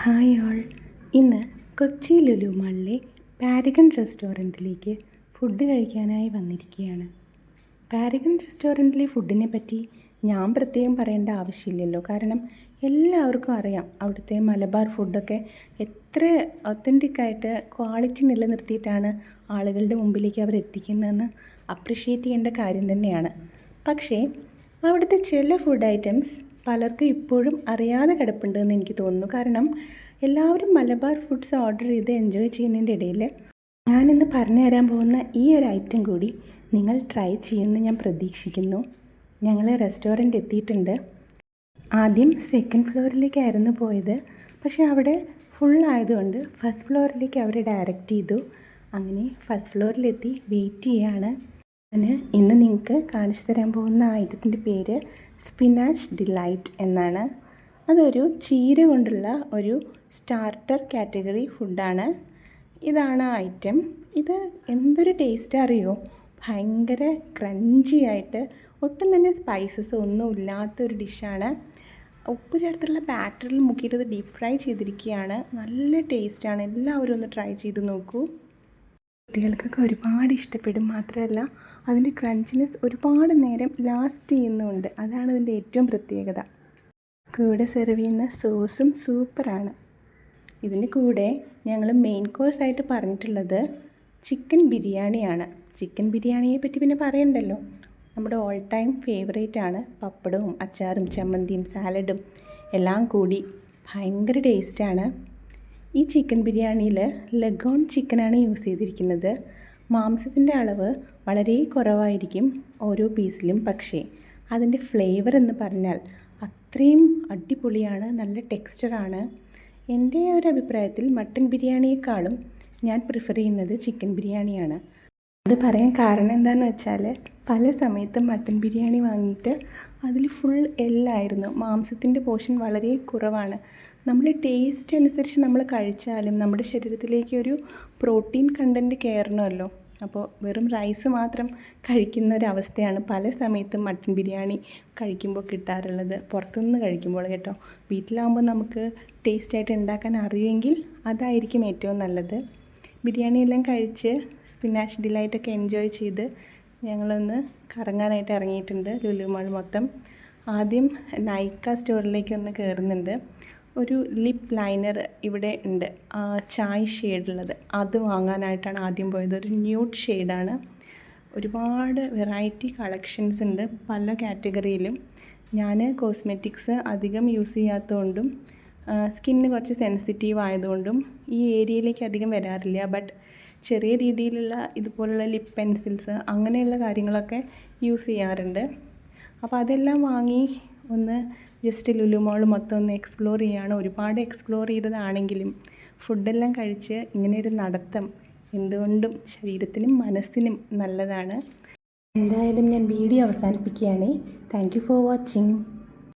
Hi all. ഇന്ന് Kochi Lulu മാളിലെ Paragon റെസ്റ്റോറൻറ്റിലേക്ക് food കഴിക്കാനായി വന്നിരിക്കുകയാണ്. Paragon റെസ്റ്റോറൻറ്റിലെ ഫുഡിനെ പറ്റി ഞാൻ പ്രത്യേകം പറയേണ്ട ആവശ്യമില്ലല്ലോ, കാരണം എല്ലാവർക്കും അറിയാം അവിടുത്തെ മലബാർ ഫുഡൊക്കെ എത്ര ഒത്തൻറ്റിക്കായിട്ട് ക്വാളിറ്റി നിലനിർത്തിയിട്ടാണ് ആളുകളുടെ മുമ്പിലേക്ക് അവർ എത്തിക്കുന്നതെന്ന് അപ്രിഷ്യേറ്റ് ചെയ്യേണ്ട കാര്യം തന്നെയാണ്. പക്ഷേ അവിടുത്തെ ചില ഫുഡ് ഐറ്റംസ് പലർക്കും ഇപ്പോഴും അറിയാതെ കിടപ്പുണ്ടെന്ന് എനിക്ക് തോന്നുന്നു. കാരണം എല്ലാവരും മലബാർ ഫുഡ്സ് ഓർഡർ ചെയ്ത് എൻജോയ് ചെയ്യുന്നതിൻ്റെ ഇടയിൽ ഞാനിന്ന് പറഞ്ഞു തരാൻ പോകുന്ന ഈ ഒരു ഐറ്റം കൂടി നിങ്ങൾ ട്രൈ ചെയ്യുമെന്ന് ഞാൻ പ്രതീക്ഷിക്കുന്നു. ഞങ്ങൾ റെസ്റ്റോറൻറ്റ് എത്തിയിട്ടുണ്ട്. ആദ്യം സെക്കൻഡ് ഫ്ലോറിലേക്കായിരുന്നു പോയത്, പക്ഷേ അവിടെ ഫുൾ ആയതുകൊണ്ട് ഫസ്റ്റ് ഫ്ലോറിലേക്ക് അവർ ഡയറക്റ്റ് ചെയ്തു. അങ്ങനെ ഫസ്റ്റ് ഫ്ലോറിലെത്തി വെയിറ്റ് ചെയ്യുകയാണ്. ഞാൻ ഇന്ന് നിങ്ങൾക്ക് കാണിച്ചു തരാൻ പോകുന്ന ഐറ്റത്തിൻ്റെ പേര് സ്പിനാച്ച് ഡിലൈറ്റ് എന്നാണ്. അതൊരു ചീര കൊണ്ടുള്ള ഒരു സ്റ്റാർട്ടർ കാറ്റഗറി ഫുഡാണ്. ഇതാണ് ഐറ്റം. ഇത് എന്തൊരു ടേസ്റ്റ് അറിയോ, ഭയങ്കര ക്രഞ്ചി ആയിട്ട് ഒട്ടും തന്നെ സ്പൈസസ് ഒന്നും ഇല്ലാത്തൊരു ഡിഷാണ്. ഉപ്പ് ചേർത്തുള്ള ബാറ്ററിൽ മുക്കിയിട്ട് ഡീപ്പ് ഫ്രൈ ചെയ്തിരിക്കുകയാണ്. നല്ല ടേസ്റ്റാണ്. എല്ലാവരും ഒന്ന് ട്രൈ ചെയ്ത് നോക്കൂ. കുട്ടികൾക്കൊക്കെ ഒരുപാട് ഇഷ്ടപ്പെടും. മാത്രമല്ല അതിൻ്റെ ക്രഞ്ചിനെസ് ഒരുപാട് നേരം ലാസ്റ്റ് ചെയ്യുന്നുമുണ്ട്. അതാണ് ഇതിൻ്റെ ഏറ്റവും പ്രത്യേകത. കൂടെ സെർവ് ചെയ്യുന്ന സോസും സൂപ്പറാണ്. ഇതിന് കൂടെ ഞങ്ങൾ മെയിൻ കോഴ്സായിട്ട് പറഞ്ഞിട്ടുള്ളത് ചിക്കൻ ബിരിയാണിയാണ്. ചിക്കൻ ബിരിയാണിയെ പറ്റി പിന്നെ പറയണ്ടല്ലോ, നമ്മുടെ ഓൾ ടൈം ഫേവറേറ്റ് ആണ്. പപ്പടവും അച്ചാറും ചമ്മന്തിയും സാലഡും എല്ലാം കൂടി ഭയങ്കര ടേസ്റ്റാണ്. ഈ ചിക്കൻ ബിരിയാണിയിൽ ലഗോൺ ചിക്കനാണ് യൂസ് ചെയ്തിരിക്കുന്നത്. മാംസത്തിൻ്റെ അളവ് വളരെ കുറവായിരിക്കും ഓരോ പീസിലും, പക്ഷേ അതിൻ്റെ ഫ്ലേവർ എന്ന് പറഞ്ഞാൽ അത്രയും അടിപൊളിയാണ്. നല്ല ടെക്സ്ചറാണ്. എൻ്റെ ഒരു അഭിപ്രായത്തിൽ മട്ടൻ ബിരിയാണിയേക്കാളും ഞാൻ പ്രിഫർ ചെയ്യുന്നത് ചിക്കൻ ബിരിയാണിയാണ്. അത് പറയാൻ കാരണം എന്താണെന്ന് വെച്ചാൽ പല സമയത്തും മട്ടൻ ബിരിയാണി വാങ്ങിയിട്ട് അതിൽ ഫുൾ എല്ലായിരുന്നു, മാംസത്തിൻ്റെ പോർഷൻ വളരെ കുറവാണ്. നമ്മുടെ ടേസ്റ്റ് അനുസരിച്ച് നമ്മൾ കഴിച്ചാലും നമ്മുടെ ശരീരത്തിലേക്ക് ഒരു പ്രോട്ടീൻ കണ്ടൻറ്റ് കയറണമല്ലോ. അപ്പോൾ വെറും റൈസ് മാത്രം കഴിക്കുന്ന ഒരവസ്ഥയാണ് പല സമയത്തും മട്ടൻ ബിരിയാണി കഴിക്കുമ്പോൾ കിട്ടാറുള്ളത്, പുറത്തുനിന്ന് കഴിക്കുമ്പോൾ കേട്ടോ. വീട്ടിലാകുമ്പോൾ നമുക്ക് ടേസ്റ്റായിട്ട് ഉണ്ടാക്കാൻ അറിയുമെങ്കിൽ അതായിരിക്കും ഏറ്റവും നല്ലത്. ബിരിയാണിയെല്ലാം കഴിച്ച് സ്പിനാച്ച് ഡിലൈറ്റൊക്കെ എൻജോയ് ചെയ്ത് ഞങ്ങളൊന്ന് കറങ്ങാനായിട്ട് ഇറങ്ങിയിട്ടുണ്ട് ലുലു മാൾ മൊത്തം. ആദ്യം നൈക്ക സ്റ്റോറിലേക്ക് കയറുന്നുണ്ട്. ഒരു ലിപ്പ് ലൈനർ ഇവിടെ ഉണ്ട്, ചായ് ഷെയ്ഡുള്ളത്. അത് വാങ്ങാനായിട്ടാണ് ആദ്യം പോയത്. ഒരു ന്യൂഡ് ഷെയ്ഡാണ്. ഒരുപാട് വെറൈറ്റി കളക്ഷൻസ് ഉണ്ട് പല കാറ്റഗറിയിലും. ഞാൻ കോസ്മെറ്റിക്സ് അധികം യൂസ് ചെയ്യാത്തതുകൊണ്ടും സ്കിന്നിന് കുറച്ച് സെൻസിറ്റീവ് ആയതുകൊണ്ടും ഈ ഏരിയയിലേക്ക് അധികം വരാറില്ല. ബട്ട് ചെറിയ രീതിയിലുള്ള ഇതുപോലുള്ള ലിപ്പ് പെൻസിൽസ് അങ്ങനെയുള്ള കാര്യങ്ങളൊക്കെ യൂസ് ചെയ്യാറുണ്ട്. അപ്പോൾ അതെല്ലാം വാങ്ങി ഒന്ന് ജസ്റ്റ് ലുലു മാൾ മൊത്തം ഒന്ന് എക്സ്പ്ലോർ ചെയ്യുകയാണ്. ഒരുപാട് എക്സ്പ്ലോർ ചെയ്തതാണെങ്കിലും ഫുഡെല്ലാം കഴിച്ച് ഇങ്ങനെയൊരു നടത്തം എന്തുകൊണ്ടും ശരീരത്തിനും മനസ്സിനും നല്ലതാണ്. എന്തായാലും ഞാൻ വീഡിയോ അവസാനിപ്പിക്കുകയാണ്. Thank you for watching.